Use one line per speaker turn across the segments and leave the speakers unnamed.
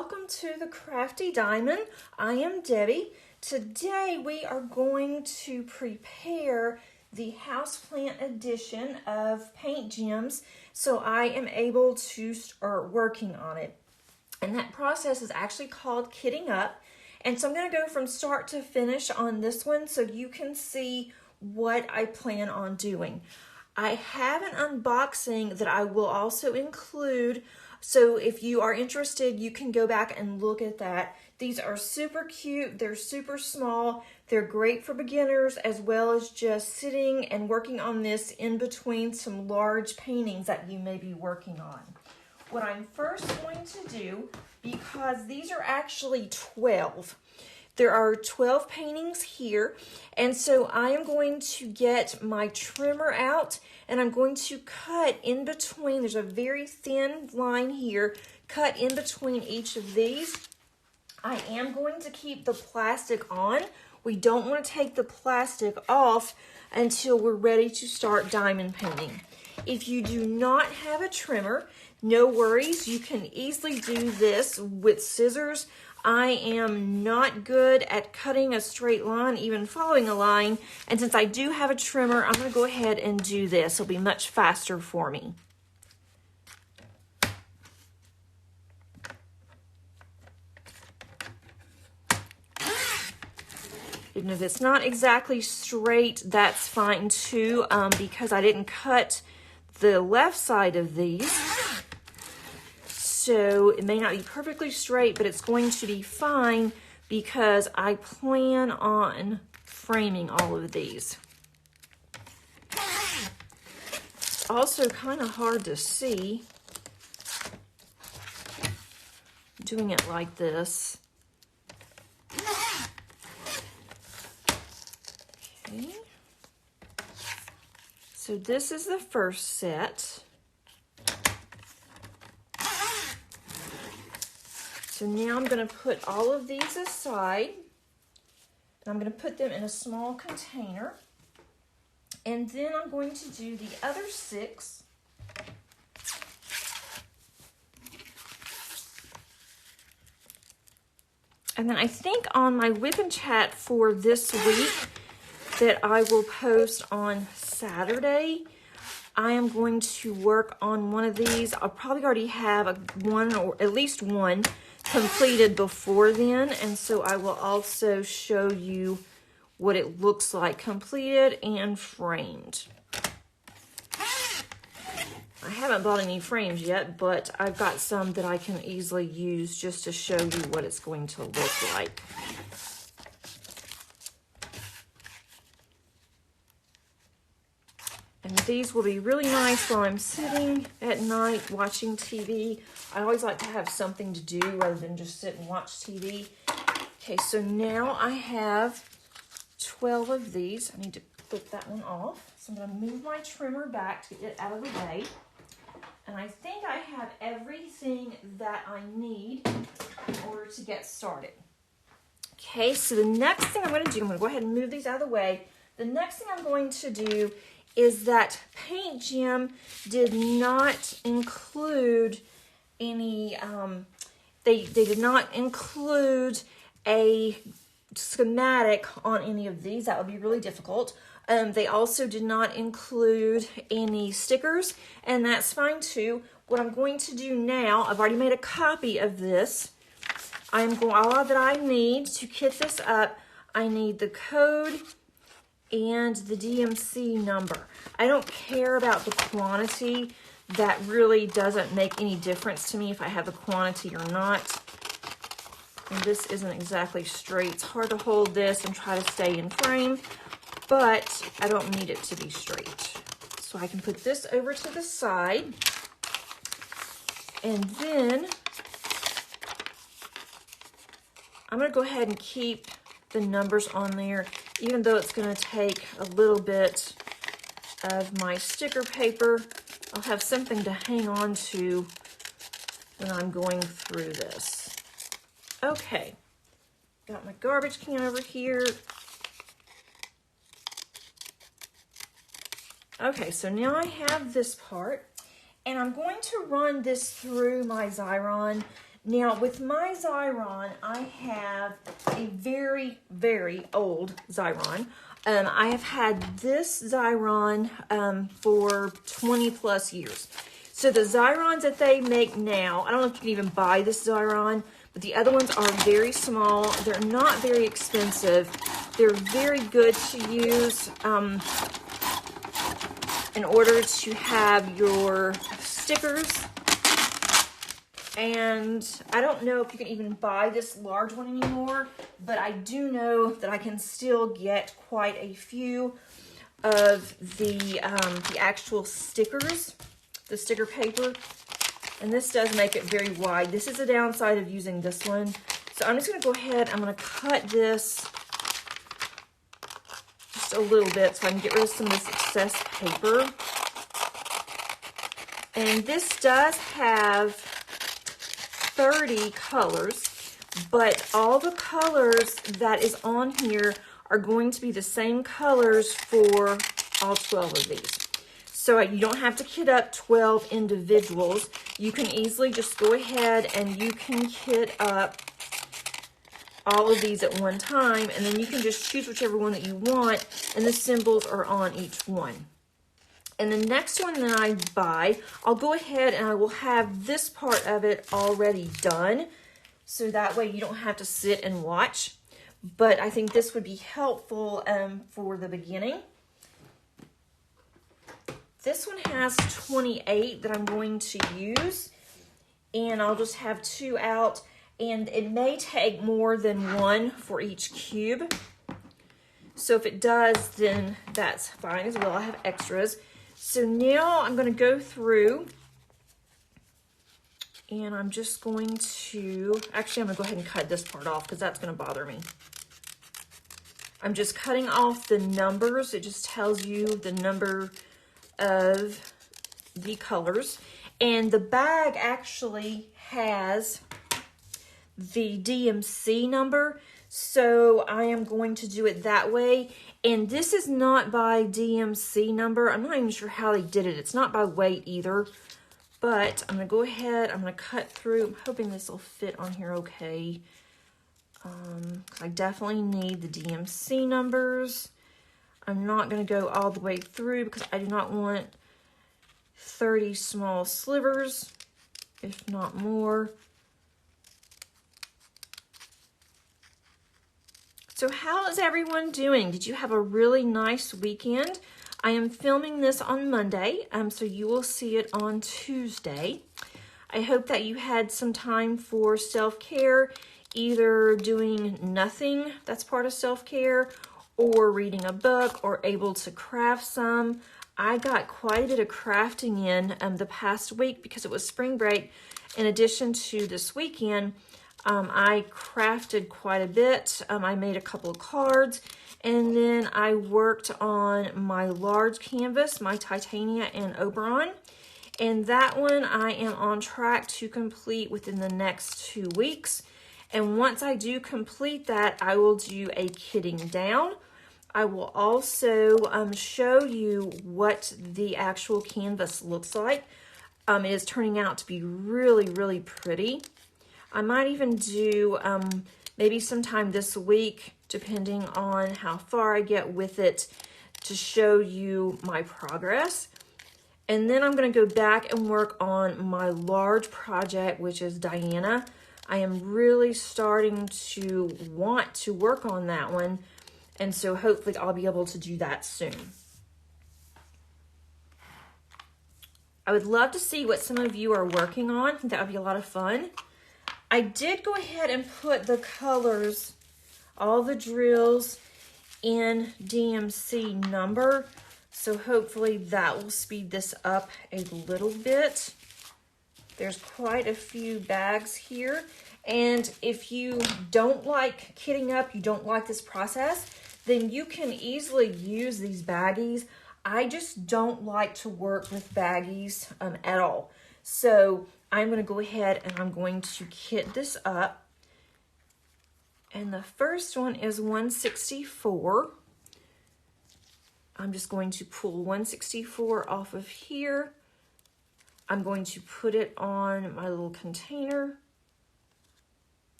welcome to the Crafty Diamond. I am Debbie. Today we are going to prepare the houseplant edition of PaintGems, so I am able to start working on it. And that process is actually called kitting up. And so I'm going to go from start to finish on this one so you can see what I plan on doing. I have an unboxing that I will also include, so if you are interested, you can go back and look at that. These are super cute, they're super small, they're great for beginners as well as just sitting and working on this in between some large paintings that you may be working on. What I'm first going to do, because these are actually 12, there are 12 paintings here, and so I am going to get my trimmer out and I'm going to cut in between. There's a very thin line here, cut in between each of these. I am going to keep the plastic on. We don't want to take the plastic off until we're ready to start diamond painting. If you do not have a trimmer, no worries, you can easily do this with scissors. I am not good at cutting a straight line, even following a line, and since I do have a trimmer, I'm going to go ahead and do this. It'll be much faster for me. Even if it's not exactly straight, that's fine too, because I didn't cut the left side of these. So it may not be perfectly straight, but it's going to be fine because I plan on framing all of these. It's also kind of hard to see doing it like this. Okay. So this is the first set. So now I'm going to put all of these aside, and I'm going to put them in a small container, and then I'm going to do the other 6. And then I think on my whip and chat for this week that I will post on Saturday, I am going to work on one of these. I'll probably already have one or at least one completed before then, and so I will also show you what it looks like completed and framed. I haven't bought any frames yet, but I've got some that I can easily use just to show you what it's going to look like. And these will be really nice while I'm sitting at night watching TV. I always like to have something to do rather than just sit and watch TV. Okay, so now I have 12 of these. I need to flip that one off. So I'm going to move my trimmer back to get it out of the way. And I think I have everything that I need in order to get started. Okay, so the next thing I'm going to do, I'm going to go ahead and move these out of the way. The next thing I'm going to do is that PaintGem did not include any, they did not include a schematic on any of these. That would be really difficult. They also did not include any stickers, and that's fine too. What I'm going to do now, I've already made a copy of this. All that I need to kit this up, I need the code and the DMC number. I don't care about the quantity. That really doesn't make any difference to me if I have the quantity or not. And this isn't exactly straight. It's hard to hold this and try to stay in frame, but I don't need it to be straight. So I can put this over to the side. And then I'm gonna go ahead and keep the numbers on there, even though it's going to take a little bit of my sticker paper. I'll have something to hang on to when I'm going through this. Okay, got my garbage can over here. Okay, so now I have this part, and I'm going to run this through my Xyron Now with my Xyron, I have a very, very old Xyron. I have had this Xyron for 20 plus years. So the Xyrons that they make now, I don't know if you can even buy this Xyron, but the other ones are very small. They're not very expensive. They're very good to use in order to have your stickers. And I don't know if you can even buy this large one anymore, but I do know that I can still get quite a few of the actual stickers, the sticker paper. And this does make it very wide. This is the downside of using this one. So I'm just gonna go ahead, I'm gonna cut this just a little bit so I can get rid of some of this excess paper. And this does have 30 colors, but all the colors that is on here are going to be the same colors for all 12 of these. So you don't have to kit up 12 individuals. You can easily just go ahead and you can kit up all of these at one time, and then you can just choose whichever one that you want, and the symbols are on each one. And the next one that I buy, I'll go ahead and I will have this part of it already done. So that way you don't have to sit and watch. But I think this would be helpful for the beginning. This one has 28 that I'm going to use. And I'll just have 2 out. And it may take more than 1 for each cube. So if it does, then that's fine as well. I have extras. So now I'm going to go through and I'm just going to, actually I'm going to go ahead and cut this part off because that's going to bother me. I'm just cutting off the numbers. It just tells you the number of the colors. And the bag actually has the DMC number. So I am going to do it that way. And this is not by DMC number. I'm not even sure how they did it. It's not by weight either. But I'm going to go ahead. I'm going to cut through. I'm hoping this will fit on here okay. I definitely need the DMC numbers. I'm not going to go all the way through because I do not want 30 small slivers, if not more. So how is everyone doing? Did you have a really nice weekend? I am filming this on Monday, so you will see it on Tuesday. I hope that you had some time for self-care, either doing nothing that's part of self-care, or reading a book, or able to craft some. I got quite a bit of crafting in the past week because it was spring break. In addition to this weekend, I crafted quite a bit. I made a couple of cards, and then I worked on my large canvas, my Titania and Oberon. And that one I am on track to complete within the next 2 weeks. And once I do complete that, I will do a kitting down. I will also show you what the actual canvas looks like. It is turning out to be really, really pretty. I might even do maybe sometime this week, depending on how far I get with it, to show you my progress. And then I'm going to go back and work on my large project, which is Diana. I am really starting to want to work on that one. And so hopefully I'll be able to do that soon. I would love to see what some of you are working on. I think that would be a lot of fun. I did go ahead and put the colors, all the drills, in DMC number. So hopefully that will speed this up a little bit. There's quite a few bags here. And if you don't like kitting up, you don't like this process, then you can easily use these baggies. I just don't like to work with baggies at all. So I'm going to go ahead and I'm going to kit this up. And the first one is 164. I'm just going to pull 164 off of here. I'm going to put it on my little container.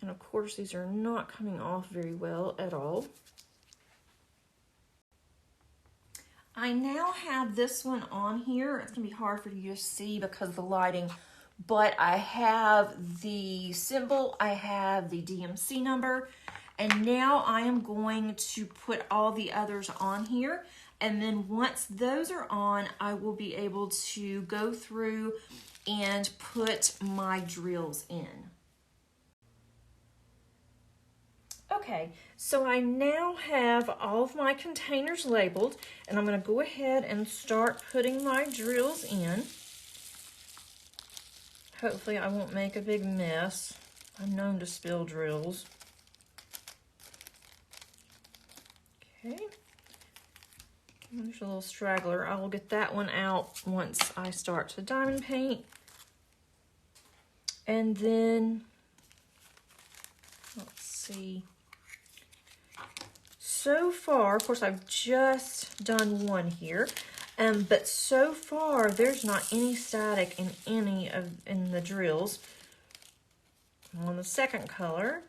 And of course, these are not coming off very well at all. I now have this one on here. It's gonna be hard for you to see because of the lighting, but I have the symbol, I have the DMC number, and now I am going to put all the others on here. And then once those are on, I will be able to go through and put my drills in. Okay, so I now have all of my containers labeled, and I'm going to go ahead and start putting my drills in. Hopefully I won't make a big mess. I'm known to spill drills. Okay, there's a little straggler. I will get that one out once I start to diamond paint. And then, let's see. So far, of course, I've just done one here, but so far there's not any static in the drills. On the second color,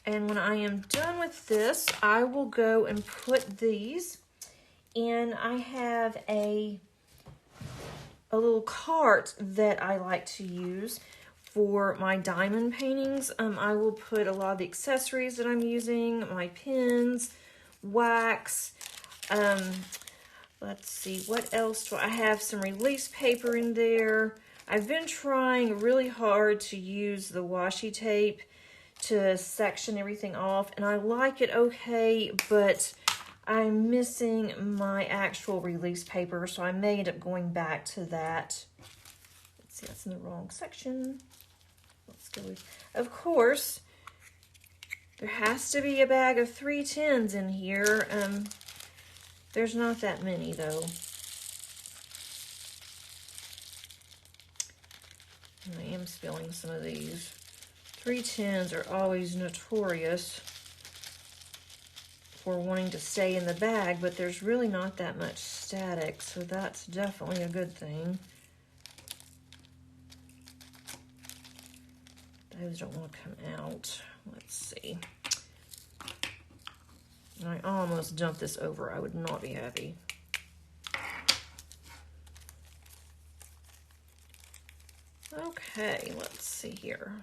and when I am done with this, I will go and put these. And I have a little cart that I like to use for my diamond paintings. I will put a lot of the accessories that I'm using, my pins, wax, let's see, what else do I have? Some release paper in there. I've been trying really hard to use the washi tape to section everything off, and I like it okay, but I'm missing my actual release paper, so I may end up going back to that. Let's see, that's in the wrong section. Let's go with, of course, there has to be a bag of 310s in here. There's not that many though. And I am spilling some of these. 310s are always notorious for wanting to stay in the bag, but there's really not that much static, so that's definitely a good thing. Those don't want to come out. Let's see. I almost dumped this over. I would not be happy. Okay, let's see here.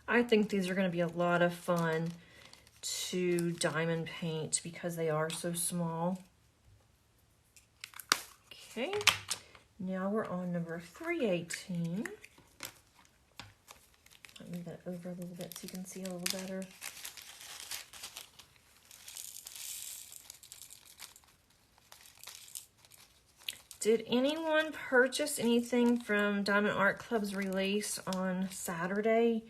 I think these are going to be a lot of fun to diamond paint because they are so small. Okay, now we're on number 318. Let me move that over a little bit so you can see a little better. Did anyone purchase anything from Diamond Art Club's release on Saturday?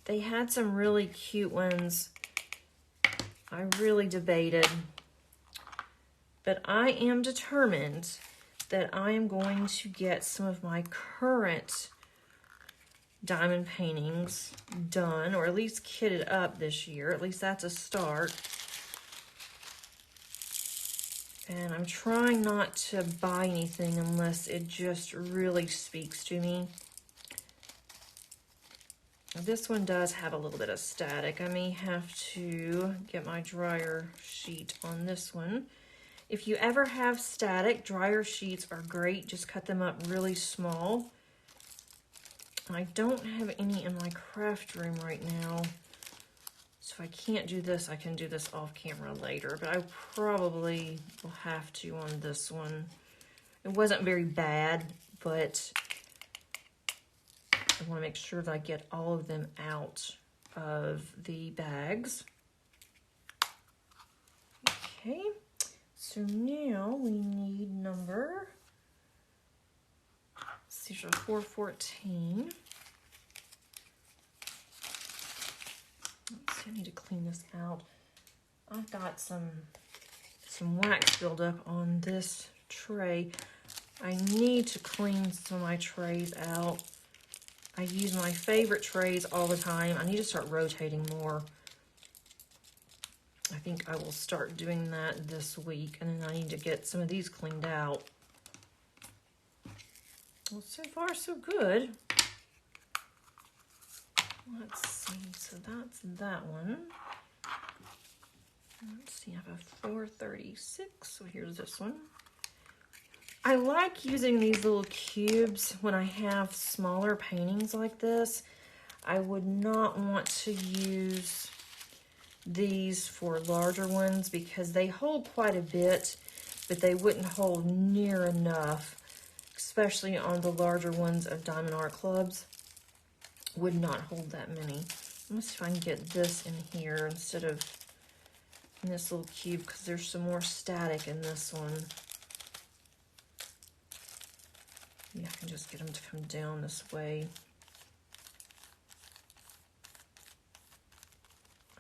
They had some really cute ones. I really debated, but I am determined that I am going to get some of my current diamond paintings done, or at least kitted up this year. At least that's a start. And I'm trying not to buy anything unless it just really speaks to me. This one does have a little bit of static. I may have to get my dryer sheet on this one. If you ever have static, dryer sheets are great. Just cut them up really small. I don't have any in my craft room right now. So if I can't do this, I can do this off camera later. But I probably will have to on this one. It wasn't very bad, but I want to make sure that I get all of them out of the bags. Okay, so now we need number, let's see, 414. Let's see, I need to clean this out. I've got some wax buildup on this tray. I need to clean some of my trays out. I use my favorite trays all the time. I need to start rotating more. I think I will start doing that this week, and then I need to get some of these cleaned out. Well, so far so good. Let's see, so that's that one. Let's see, I have a 436, so here's this one. I like using these little cubes when I have smaller paintings like this. I would not want to use these for larger ones because they hold quite a bit, but they wouldn't hold near enough, especially on the larger ones of Diamond Art Clubs. Would not hold that many. Let me see if I can get this in here instead of in this little cube, because there's some more static in this one. Yeah, I can just get them to come down this way.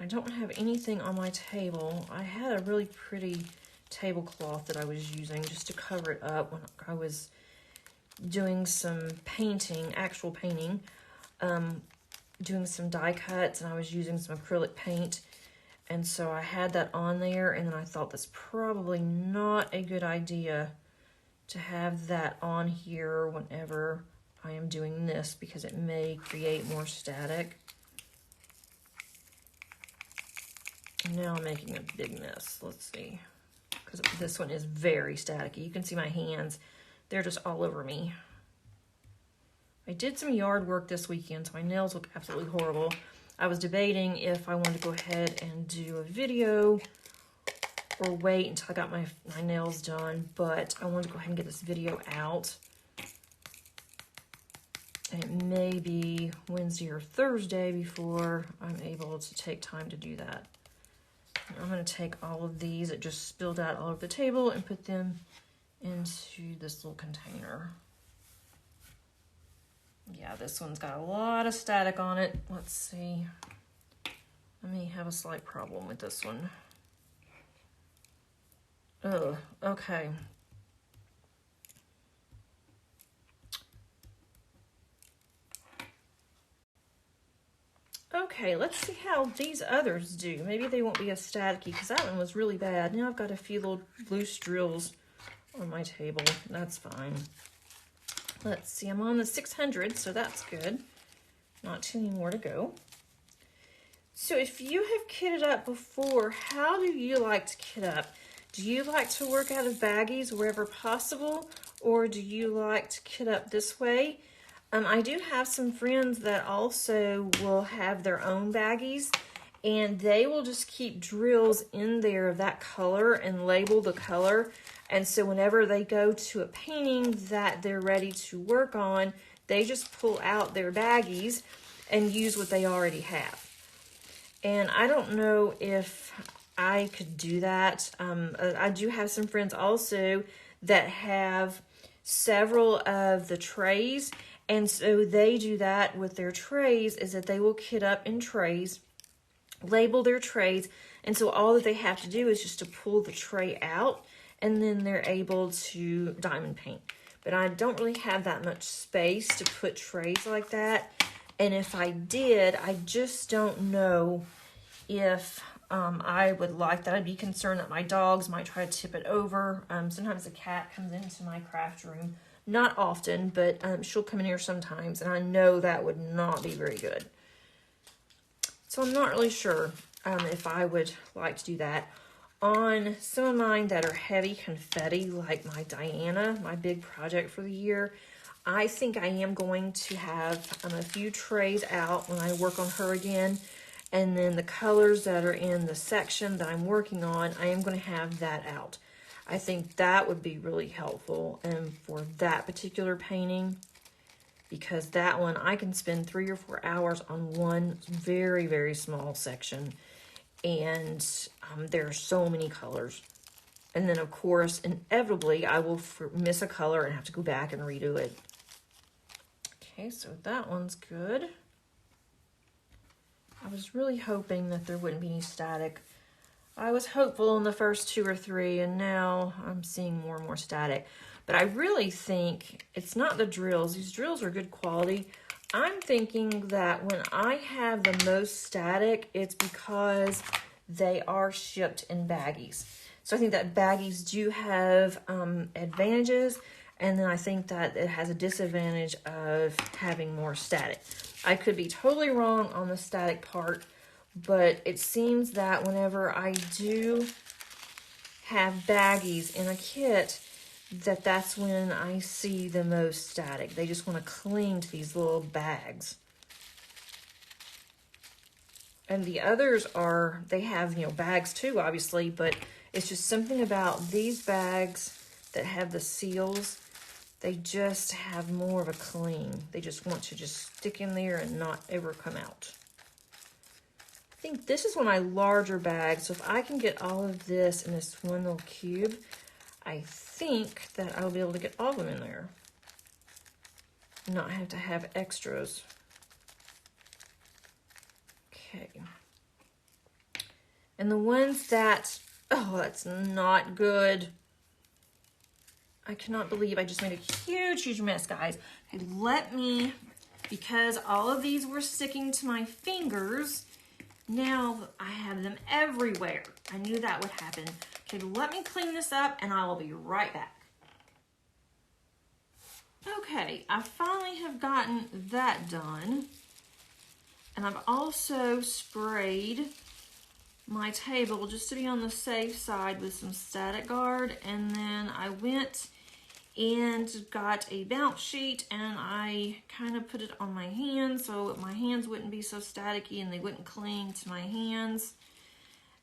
I don't have anything on my table. I had a really pretty tablecloth that I was using just to cover it up when I was doing some painting, actual painting, doing some die cuts, and I was using some acrylic paint. And so I had that on there, and then I thought that's probably not a good idea to have that on here whenever I am doing this, because it may create more static. And now I'm making a big mess. Let's see, because this one is very staticky. You can see my hands. They're just all over me. I did some yard work this weekend, so my nails look absolutely horrible. I was debating if I wanted to go ahead and do a video or wait until I got my nails done, but I wanted to go ahead and get this video out. And it may be Wednesday or Thursday before I'm able to take time to do that. I'm going to take all of these that just spilled out all over the table and put them into this little container. Yeah, this one's got a lot of static on it. Let's see. I may have a slight problem with this one. Oh, okay. Okay, let's see how these others do. Maybe they won't be as staticky, because that one was really bad. Now I've got a few little loose drills on my table. That's fine. Let's see, I'm on the 600, so that's good. Not too many more to go. So if you have kitted up before, how do you like to kit up? Do you like to work out of baggies wherever possible, or do you like to kit up this way? I do have some friends that also will have their own baggies, and they will just keep drills in there of that color and label the color. And so whenever they go to a painting that they're ready to work on, they just pull out their baggies and use what they already have. And I don't know if I could do that. I do have some friends also that have several of the trays, and so they do that with their trays, is that they will kit up in trays, label their trays, and so all that they have to do is just to pull the tray out, and then they're able to diamond paint. But I don't really have that much space to put trays like that, and if I did, I just don't know if I would like that. I'd be concerned that my dogs might try to tip it over. Sometimes a cat comes into my craft room. Not often, but she'll come in here sometimes, and I know that would not be very good. So I'm not really sure if I would like to do that. On some of mine that are heavy confetti, like my Diana, my big project for the year, I think I am going to have a few trays out when I work on her again. And then the colors that are in the section that I'm working on, I am going to have that out. I think that would be really helpful for that particular painting, because that one I can spend 3 or 4 hours on one very, very small section, and there are so many colors. And then, of course, inevitably, I will miss a color and have to go back and redo it. Okay, so that one's good. I was really hoping that there wouldn't be any static. I was hopeful in the first 2 or 3, and now I'm seeing more and more static. But I really think it's not the drills. These drills are good quality. I'm thinking that when I have the most static, it's because they are shipped in baggies. So I think that baggies do have advantages. And then I think that it has a disadvantage of having more static. I could be totally wrong on the static part, but it seems that whenever I do have baggies in a kit, that's when I see the most static. They just want to cling to these little bags. And the others are, they have, you know, bags too, obviously, but it's just something about these bags that have the seals. They just have more of a cling. They just want to just stick in there and not ever come out. I think this is one of my larger bags, so if I can get all of this in this one little cube, I think that I'll be able to get all of them in there. Not have to have extras. Okay. And the ones that, oh, that's not good. I cannot believe I just made a huge, huge mess, guys. Okay, let me, because all of these were sticking to my fingers, now I have them everywhere. I knew that would happen. Okay, let me clean this up and I will be right back. Okay, I finally have gotten that done. And I've also sprayed my table just to be on the safe side with some Static Guard. And then I went and got a bounce sheet and I kind of put it on my hands so my hands wouldn't be so staticky and they wouldn't cling to my hands.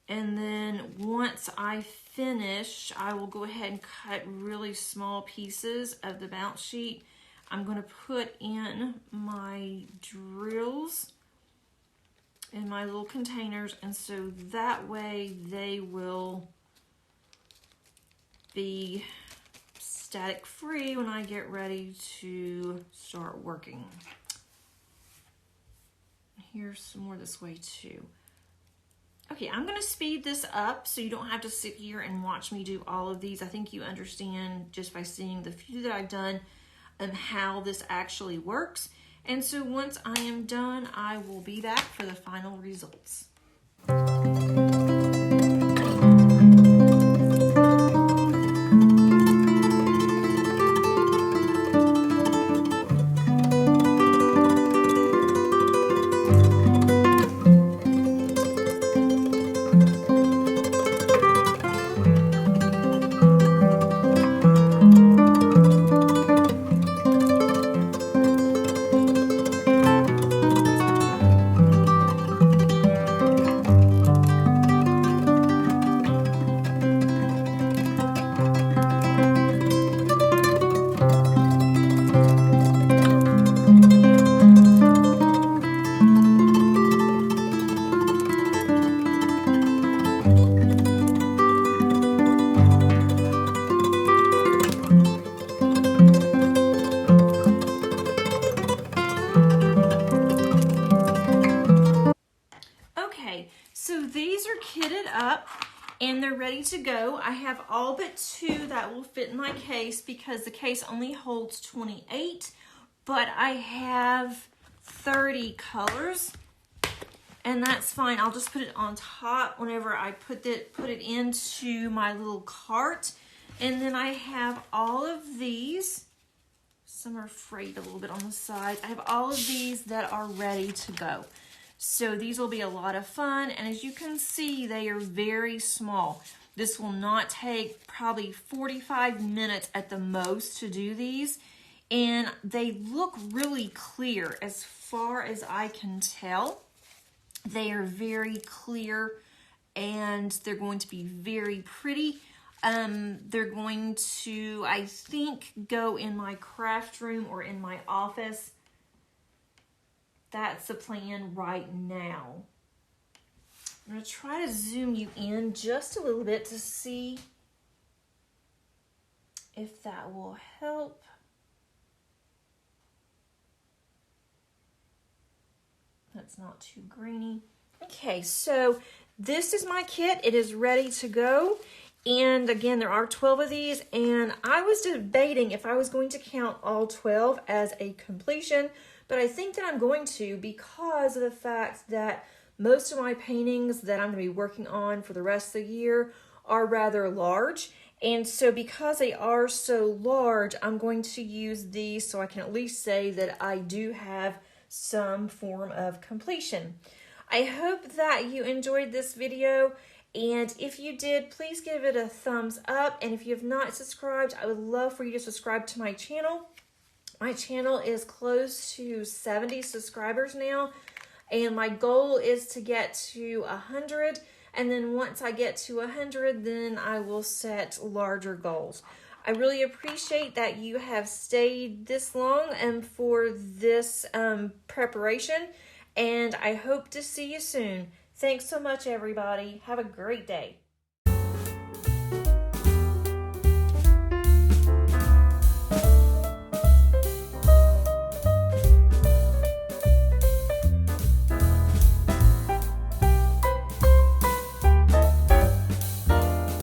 And then once I finish, I will go ahead and cut really small pieces of the bounce sheet. I'm going to put in my drills in my little containers, and so that way they will be static free when I get ready to start working. Here's some more this way too. Okay, I'm gonna speed this up so you don't have to sit here and watch me do all of these. I think you understand just by seeing the few that I've done and how this actually works. And so once I am done, I will be back for the final results. So these are kitted up and they're ready to go. I have all but 2 that will fit in my case because the case only holds 28, but I have 30 colors and that's fine. I'll just put it on top whenever I put it into my little cart. And then I have all of these. Some are frayed a little bit on the side. I have all of these that are ready to go. So these will be a lot of fun, and as you can see, they are very small. This will not take probably 45 minutes at the most to do these, and they look really clear as far as I can tell. They are very clear, and they're going to be very pretty. They're going to, I think, go in my craft room or in my office. That's the plan right now. I'm going to try to zoom you in just a little bit to see if that will help. That's not too grainy. Okay, so this is my kit. It is ready to go. And again, there are 12 of these, and I was debating if I was going to count all 12 as a completion, but I think that I'm going to because of the fact that most of my paintings that I'm going to be working on for the rest of the year are rather large, And so because they are so large, I'm going to use these so I can at least say that I do have some form of completion. I hope that you enjoyed this video, and if you did, please give it a thumbs up. And if you have not subscribed, I would love for you to subscribe to my channel. My channel is close to 70 subscribers now, and my goal is to get to 100. And then once I get to 100, then I will set larger goals. I really appreciate that you have stayed this long and for this preparation, and I hope to see you soon. Thanks so much, everybody. Have a great day.